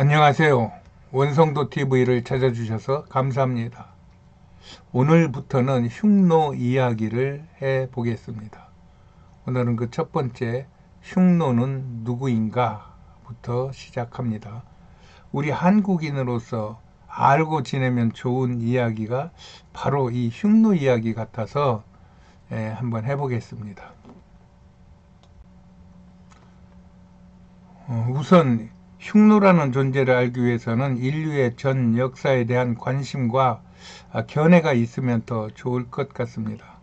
안녕하세요. 원성도 TV를 찾아주셔서 감사합니다. 오늘부터는 흉노 이야기를 해 보겠습니다. 오늘은 그 첫 번째 흉노는 누구인가 부터 시작합니다. 우리 한국인으로서 알고 지내면 좋은 이야기가 바로 이 흉노 이야기 같아서 한번 해보겠습니다. 우선 흉노라는 존재를 알기 위해서는 인류의 전 역사에 대한 관심과 견해가 있으면 더 좋을 것 같습니다.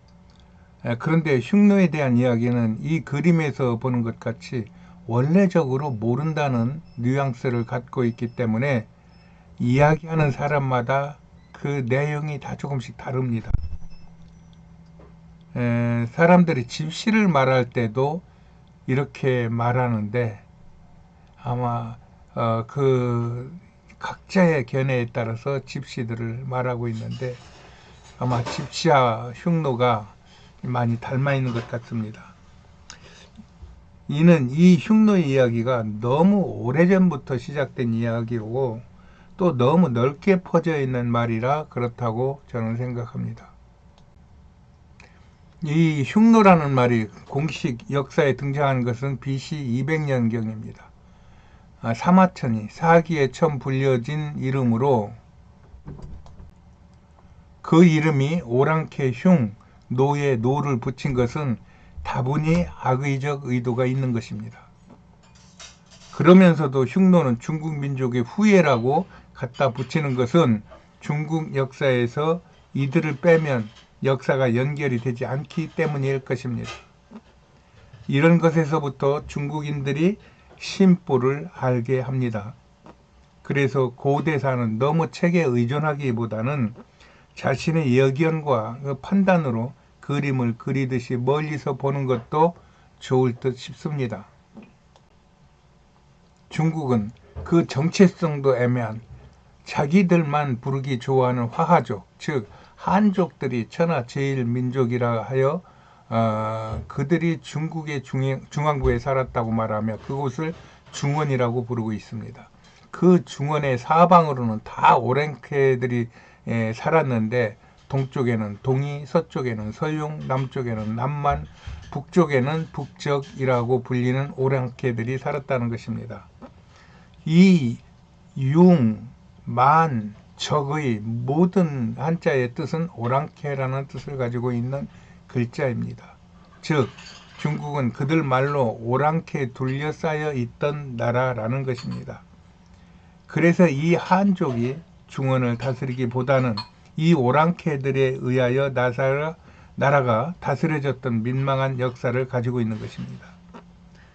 그런데 흉노에 대한 이야기는 이 그림에서 보는 것 같이 원래적으로 모른다는 뉘앙스를 갖고 있기 때문에 이야기하는 사람마다 그 내용이 다 조금씩 다릅니다. 사람들이 집시를 말할 때도 이렇게 말하는데 아마 그 각자의 견해에 따라서 집시들을 말하고 있는데 아마 집시와 흉노가 많이 닮아 있는 것 같습니다. 이는 이 흉노 이야기가 너무 오래전부터 시작된 이야기고 또 너무 넓게 퍼져 있는 말이라 그렇다고 저는 생각합니다. 이 흉노라는 말이 공식 역사에 등장한 것은 BC 200년경입니다. 사마천이 사기에 처음 불려진 이름으로 그 이름이 오랑캐 흉, 노에 노를 붙인 것은 다분히 악의적 의도가 있는 것입니다. 그러면서도 흉노는 중국 민족의 후예라고 갖다 붙이는 것은 중국 역사에서 이들을 빼면 역사가 연결이 되지 않기 때문일 것입니다. 이런 것에서부터 중국인들이 심보를 알게 합니다. 그래서 고대사는 너무 책에 의존하기보다는 자신의 여견과 판단으로 그림을 그리듯이 멀리서 보는 것도 좋을 듯 싶습니다. 중국은 그 정체성도 애매한 자기들만 부르기 좋아하는 화하족, 즉 한족들이 천하제일민족이라 하여 그들이 중국의 중앙부에 살았다고 말하며 그곳을 중원이라고 부르고 있습니다. 그 중원의 사방으로는 다 오랑캐들이 살았는데 동쪽에는 동이, 서쪽에는 서융, 남쪽에는 남만, 북쪽에는 북적이라고 불리는 오랑캐들이 살았다는 것입니다. 이 융, 만, 적의 모든 한자의 뜻은 오랑캐라는 뜻을 가지고 있는 글자입니다. 즉 중국은 그들 말로 오랑캐 둘러싸여 있던 나라라는 것입니다. 그래서 이 한족이 중원을 다스리기보다는 이 오랑캐들에 의하여 나라가 다스려졌던 민망한 역사를 가지고 있는 것입니다.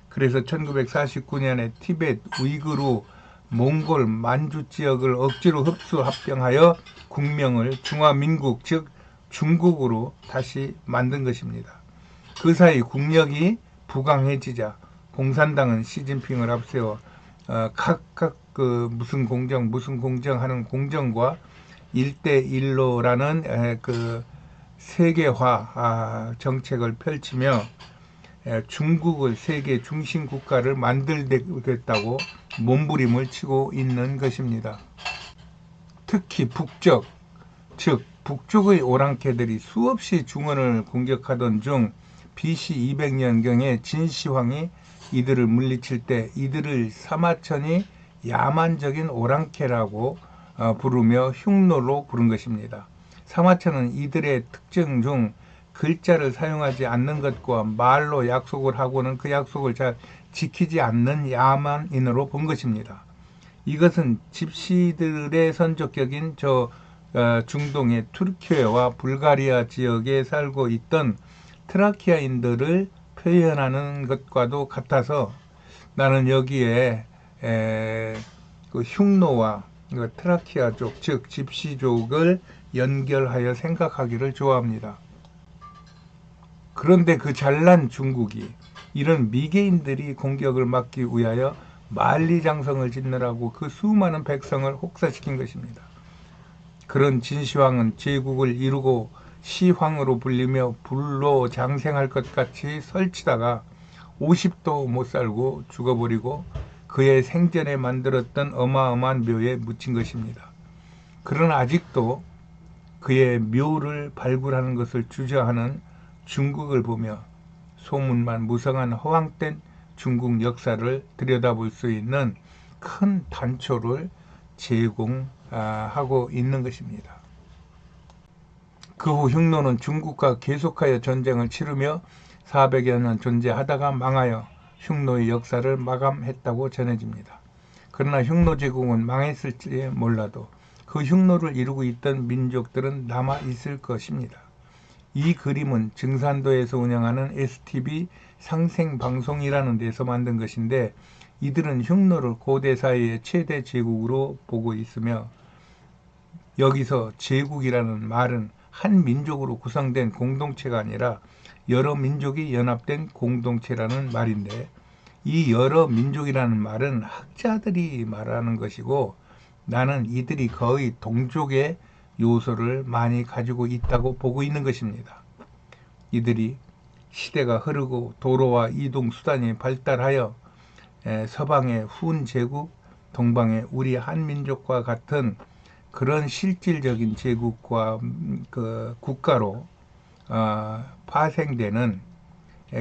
그래서 1949년에 티베트, 우이그르, 몽골, 만주 지역을 억지로 흡수 합병하여 국명을 중화민국 즉 중국으로 다시 만든 것입니다. 그 사이 국력이 부강해지자 공산당은 시진핑을 앞세워 각각 무슨 공정 하는 공정과 1대1로라는 그 세계화 정책을 펼치며 중국을 세계 중심 국가를 만들겠다고 몸부림을 치고 있는 것입니다. 특히 북쪽, 즉 북쪽의 오랑캐들이 수없이 중원을 공격하던 중 BC 200년경에 진시황이 이들을 물리칠 때 이들을 사마천이 야만적인 오랑캐라고 부르며 흉노로 부른 것입니다. 사마천은 이들의 특징 중 글자를 사용하지 않는 것과 말로 약속을 하고는 그 약속을 잘 지키지 않는 야만인으로 본 것입니다. 이것은 집시들의 선조격인 중동의 투르키예와 불가리아 지역에 살고 있던 트라키아인들을 표현하는 것과도 같아서 나는 여기에 그 흉노와 트라키아족 즉 집시족을 연결하여 생각하기를 좋아합니다. 그런데 그 잘난 중국이 이런 미개인들이 공격을 막기 위하여 만리장성을 짓느라고 그 수많은 백성을 혹사시킨 것입니다. 그런 진시황은 제국을 이루고 시황으로 불리며 불로 장생할 것 같이 설치다가 50도 못 살고 죽어버리고 그의 생전에 만들었던 어마어마한 묘에 묻힌 것입니다. 그러나 아직도 그의 묘를 발굴하는 것을 주저하는 중국을 보며 소문만 무성한 허황된 중국 역사를 들여다볼 수 있는 큰 단초를 제공하고 있는 것입니다. 그 후 흉노는 중국과 계속하여 전쟁을 치르며 400여 년 존재하다가 망하여 흉노의 역사를 마감했다고 전해집니다. 그러나 흉노 제국은 망했을지 몰라도 그 흉노를 이루고 있던 민족들은 남아 있을 것입니다. 이 그림은 증산도에서 운영하는 STV 상생방송이라는 데서 만든 것인데, 이들은 흉노를 고대사회의 최대 제국으로 보고 있으며, 여기서 제국이라는 말은 한 민족으로 구성된 공동체가 아니라 여러 민족이 연합된 공동체라는 말인데, 이 여러 민족이라는 말은 학자들이 말하는 것이고, 나는 이들이 거의 동족의 요소를 많이 가지고 있다고 보고 있는 것입니다. 이들이 시대가 흐르고 도로와 이동 수단이 발달하여 서방의 훈 제국, 동방의 우리 한민족과 같은 그런 실질적인 제국과 그 국가로 파생되는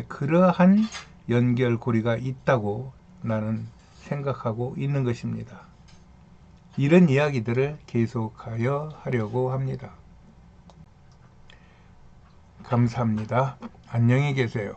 그러한 연결고리가 있다고 나는 생각하고 있는 것입니다. 이런 이야기들을 계속하여 하려고 합니다. 감사합니다. 안녕히 계세요.